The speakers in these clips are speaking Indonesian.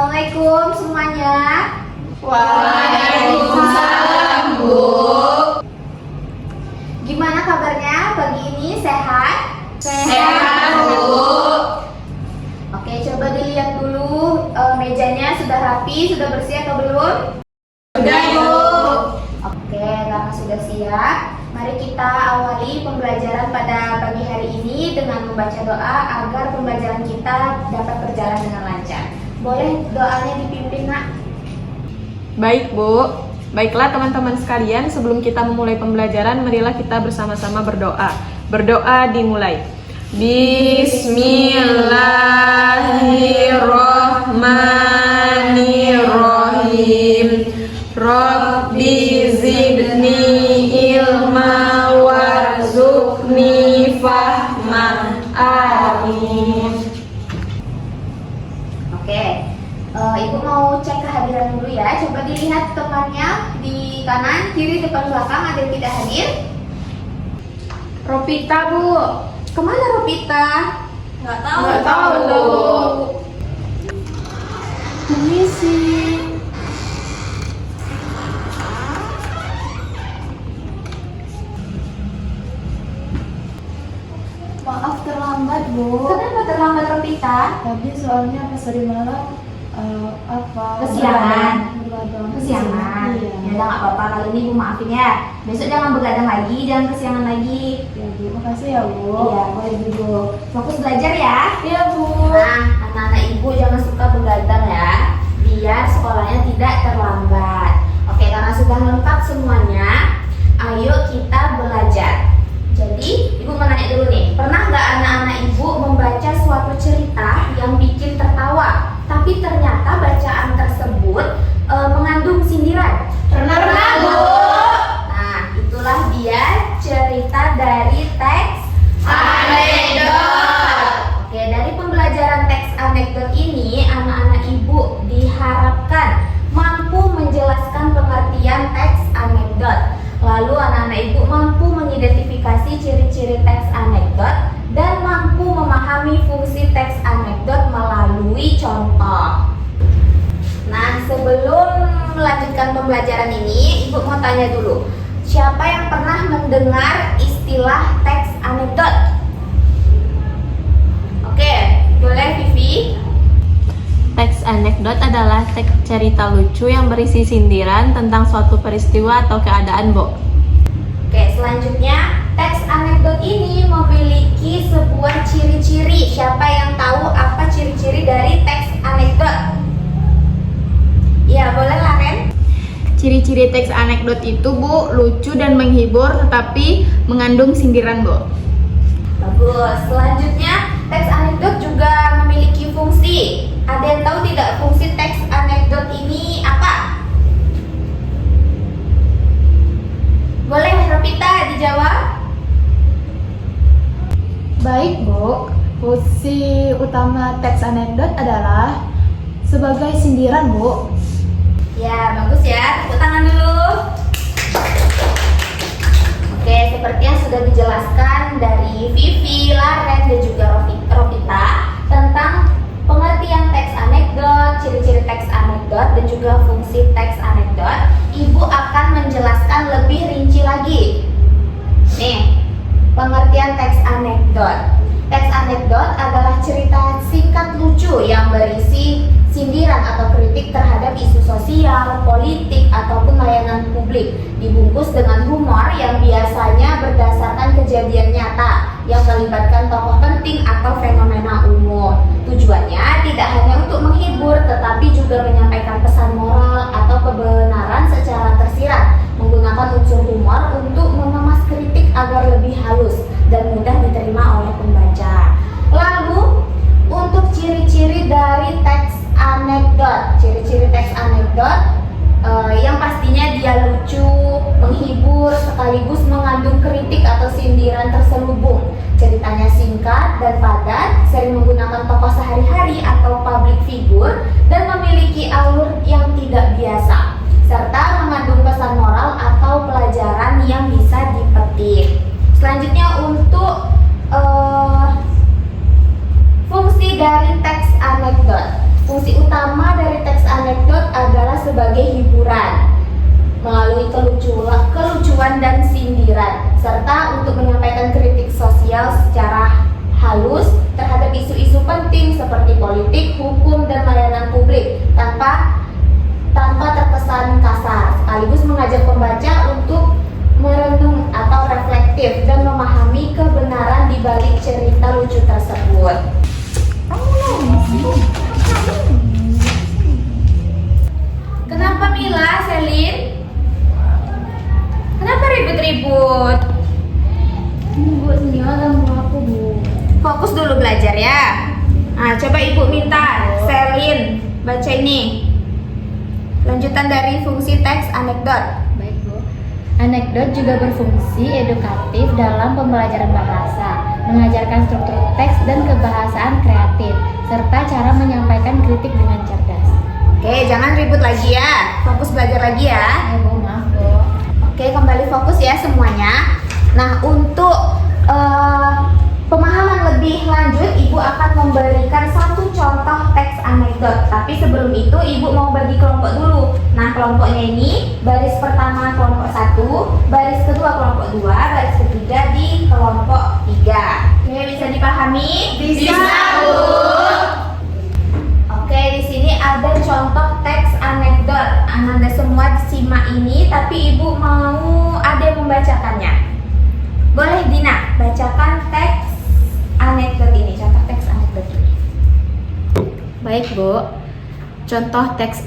Assalamualaikum semuanya. Waalaikumsalam, Bu. Gimana kabarnya pagi ini? Sehat? Sehat, Bu. Oke, coba dilihat dulu mejanya sudah rapi, sudah bersih atau belum? Sudah, Bu. Oke, karena sudah siap, mari kita awali pembelajaran pada pagi hari ini dengan membaca doa agar pembelajaran kita dapat berjalan dengan lancar. Boleh doanya dipimpin, Nak? Baik, Bu. Baiklah teman-teman sekalian, sebelum kita memulai pembelajaran, marilah kita bersama-sama berdoa. Berdoa dimulai. Bismillahirrahmanirrahim. Rabbi zidni ilma warzuqni fahma. Amin. Oke, Ibu mau cek kehadiran dulu ya. Coba dilihat temannya di kanan, kiri, depan, belakang ada yang tidak hadir. Ropita, Bu. Kemana Ropita? Nggak tahu, Bu. Permisi. Maaf terlambat, Bu. Kenapa terlambat Ropita? Tadi soalnya pas tadi malam Kesiangan. Begadang. Kesiangan. Iya. Ya udah nggak apa-apa, kali ini Ibu maafin ya. Besok jangan begadang lagi, jangan kesiangan lagi. Ya, Bu. Makasih ya, Bu. Iya, boleh Ibu. Fokus belajar ya. Iya, Bu. Nah, anak-anak Ibu jangan suka begadang ya, biar sekolahnya tidak terlambat. Oke, karena sudah lengkap semuanya, ayo kita belajar. Jadi, Ibu mau nanya dulu nih, pernah nggak anak-anak Ibu membaca suatu cerita yang bikin tertawa, tapi ternyata bacaan tersebut mengandung sindiran? Pernah, Bu. Nah, itulah dia cerita dari teks Anekdot. Oke, dari pembelajaran teks anekdot ini, anak-anak Ibu diharapkan mampu menjelaskan pengertian teks anekdot. Lalu anak-anak Ibu mampu mengidentifikasi ciri-ciri teks anekdot dan mampu memahami fungsi teks anekdot melalui contoh. Nah, sebelum melanjutkan pembelajaran ini, Ibu mau tanya dulu, siapa yang pernah mendengar istilah teks anekdot? Oke, boleh Vivi? Teks anekdot adalah teks cerita lucu yang berisi sindiran tentang suatu peristiwa atau keadaan, Bu. Oke, selanjutnya teks anekdot ini memiliki sebuah ciri-ciri. Siapa yang tahu apa ciri-ciri dari teks anekdot? Ya, boleh Laren. Ciri-ciri teks anekdot itu, Bu, lucu dan menghibur tetapi mengandung sindiran, Bu. Bagus. Selanjutnya, teks anekdot juga memiliki fungsi. Ada yang tahu tidak fungsi teks anekdot ini apa? Boleh Ropita dijawab? Baik, Bu. Fungsi utama teks anekdot adalah sebagai sindiran, Bu. Ya, bagus ya. Tepuk tangan dulu. Oke, seperti yang sudah dijelaskan dari Vivi, Laren, dan juga Ropita tentang pengertian teks anekdot, ciri-ciri teks anekdot, dan juga fungsi teks anekdot, Ibu akan menjelaskan lebih rinci lagi. Nih, pengertian teks anekdot. Teks anekdot adalah cerita singkat lucu yang berisi sindiran atau kritik terhadap isu sosial, politik, ataupun layanan publik, dibungkus dengan humor yang biasanya berdasarkan kejadian nyata yang melibatkan tokoh penting atau fenomena umum. Tujuannya tidak hanya untuk menghibur, tetapi juga menyampaikan pesan moral atau kebenaran secara tersirat, menggunakan unsur humor untuk mengemas kritik agar lebih halus dan mudah diterima oleh pembaca. Lalu, untuk ciri-ciri dari teks anekdot, ciri-ciri teks anekdot yang pastinya dia lucu, menghibur, sekaligus mengandung kritik atau sindiran terselubung. Ceritanya singkat dan padat, sering menggunakan tokoh sehari-hari atau public figure, dan memiliki alur yang tidak biasa, serta mengandung pesan moral atau pelajaran yang bisa dipetik. Selanjutnya untuk fungsi dari teks anekdot. Fungsi utama dari penting seperti politik, hukum, dan layanan publik tanpa terkesan kasar, sekaligus mengajak pembaca untuk merenung atau reflektif dan memahami kebenaran di balik cerita lucu tersebut. Kenapa Mila, Selin? Kenapa ribut-ribut? Bu, Senila ganggu aku, Bu. Fokus dulu belajar ya. Nah, coba Ibu minta Selin baca ini. Lanjutan dari fungsi teks anekdot. Baik, Bu. Anekdot juga berfungsi edukatif dalam pembelajaran bahasa, mengajarkan struktur teks dan kebahasaan kreatif, serta cara menyampaikan kritik dengan cerdas. Oke, jangan ribut lagi ya. Fokus belajar lagi ya. Ya, Bu, maaf, Bu. Oke, kembali fokus ya semuanya. Nah, untuk pemahaman lebih lanjut, Ibu akan memberikan satu contoh teks anekdot. Tapi sebelum itu, Ibu mau bagi kelompok dulu. Nah, kelompoknya ini, baris pertama kelompok 1, baris kedua kelompok 2, baris ketiga di kelompok 3. Oke, bisa dipahami? Bisa, Bu. Oke, di sini ada contoh teks anekdot. Anda semua simak ini, tapi Ibu mau ada yang membacakannya. Boleh Dina, bacakan teks anekdot ini, contoh teks anekdot ini. Baik, Bu. Contoh teks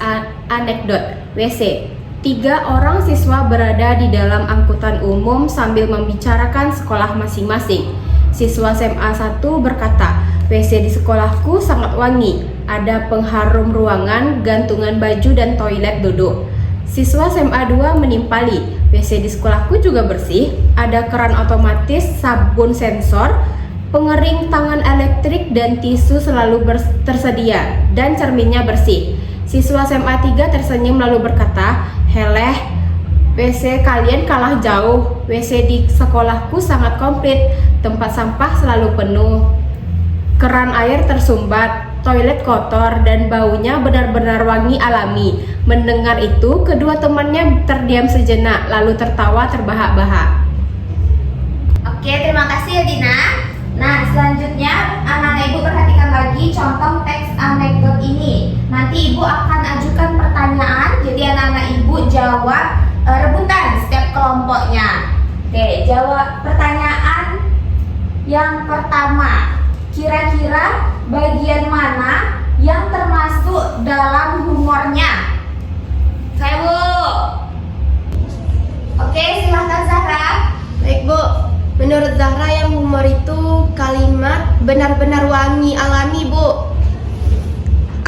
anekdot WC. 3 orang siswa berada di dalam angkutan umum sambil membicarakan sekolah masing-masing. Siswa SMA 1 berkata, "WC di sekolahku sangat wangi. Ada pengharum ruangan, gantungan baju dan toilet duduk." Siswa SMA 2 menimpali, "WC di sekolahku juga bersih. Ada keran otomatis, sabun sensor, pengering tangan elektrik dan tisu selalu tersedia, dan cerminnya bersih." Siswa SMA 3 tersenyum lalu berkata, "Heleh, WC kalian kalah jauh. WC di sekolahku sangat komplit. Tempat sampah selalu penuh. Keran air tersumbat, toilet kotor, dan baunya benar-benar wangi alami." Mendengar itu, kedua temannya terdiam sejenak, lalu tertawa terbahak-bahak. Oke, terima kasih ya Dina. Nah, selanjutnya anak-anak Ibu perhatikan lagi contoh teks anekdot ini. Nanti Ibu akan ajukan pertanyaan, jadi anak-anak Ibu jawab rebutan setiap kelompoknya. Oke, jawab pertanyaan yang pertama. Kira-kira bagian mana yang termasuk dalam humornya? Saya Bu. Oke, silahkan Zahra. Baik, Bu. Menurut Zahra yang humor itu kalimat benar-benar wangi alami, Bu.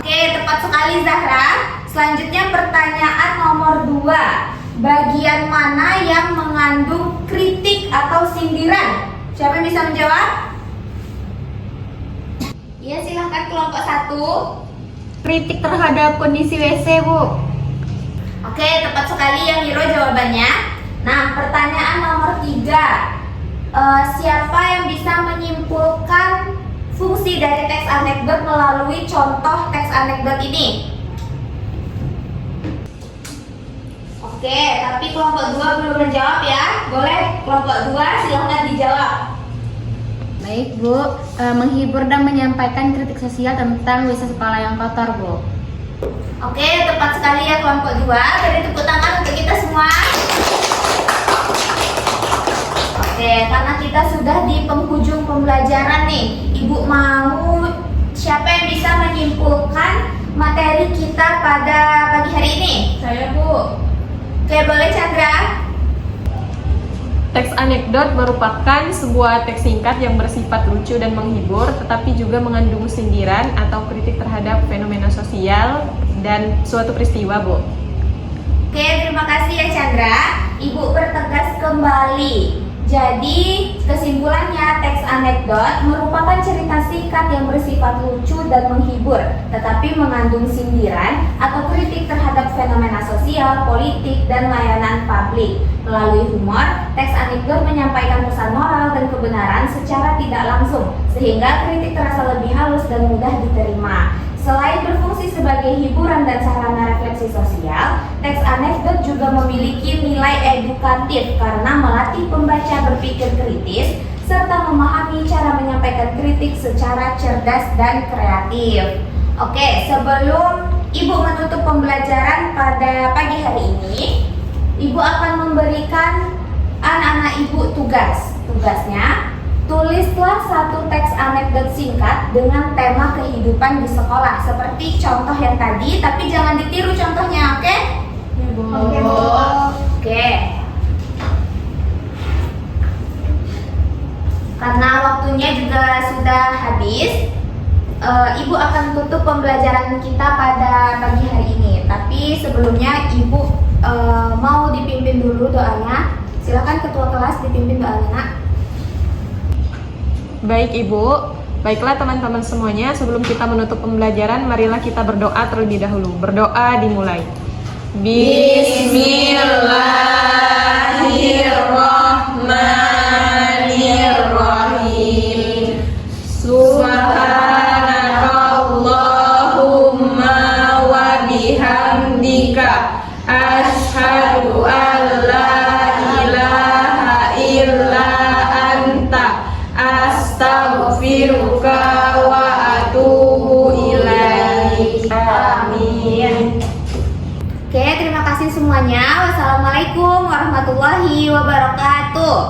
Oke, tepat sekali Zahra. Selanjutnya pertanyaan nomor 2. Bagian mana yang mengandung kritik atau sindiran? Siapa yang bisa menjawab? Ya, silahkan kelompok 1. Kritik terhadap kondisi WC, Bu. Oke, tepat sekali yang Hiro jawabannya. Nah, pertanyaan nomor 3. Siapa yang bisa menyimpulkan fungsi dari teks anekdot melalui contoh teks anekdot ini? Oke, tapi kelompok 2 belum menjawab ya. Boleh kelompok 2 silahkan dijawab. Baik, Bu. Menghibur dan menyampaikan kritik sosial tentang WC sekolah yang kotor, Bu. Oke, tepat sekali ya kelompok 2. Beri tepuk tangan untuk kita semua. Oke, karena kita sudah di penghujung pembelajaran nih, Ibu mau siapa yang bisa menyimpulkan materi kita pada pagi hari ini? Saya, Bu. Oke, boleh Chandra? Teks anekdot merupakan sebuah teks singkat yang bersifat lucu dan menghibur, tetapi juga mengandung sindiran atau kritik terhadap fenomena sosial dan suatu peristiwa, Bu. Oke, terima kasih ya Chandra. Ibu bertegas kembali. Jadi, kesimpulannya teks anekdot merupakan cerita singkat yang bersifat lucu dan menghibur, tetapi mengandung sindiran atau kritik terhadap fenomena sosial, politik, dan layanan publik. Melalui humor, teks anekdot menyampaikan pesan moral dan kebenaran secara tidak langsung, sehingga kritik terasa lebih halus dan mudah diterima. Selain berfungsi sebagai hiburan dan sarana refleksi sosial, teks anekdot juga memiliki nilai edukatif karena melatih pembaca berpikir kritis serta memahami cara menyampaikan kritik secara cerdas dan kreatif. Oke, sebelum Ibu menutup pembelajaran pada pagi hari ini, Ibu akan memberikan anak-anak Ibu tugas. Tugasnya, tulislah satu teks anekdot singkat dengan tema kehidupan di sekolah seperti contoh yang tadi, tapi jangan ditiru contohnya, oke? Oke, Bu. Oke. Karena waktunya juga sudah habis, Ibu akan tutup pembelajaran kita pada pagi hari ini. Tapi sebelumnya Ibu mau dipimpin dulu doanya. Silakan Ketua kelas dipimpin doanya, Nak. Baik Ibu, baiklah teman-teman semuanya, sebelum kita menutup pembelajaran, marilah kita berdoa terlebih dahulu. Berdoa dimulai. Bismillahirrahmanirrahim. Subhanakallahumma wa bihamdika asyhadu an la ilaha illa anta astaghfiruka wa atubu ilaik. Amin. Oke, terima kasih semuanya. Wassalamualaikum warahmatullahi wabarakatuh.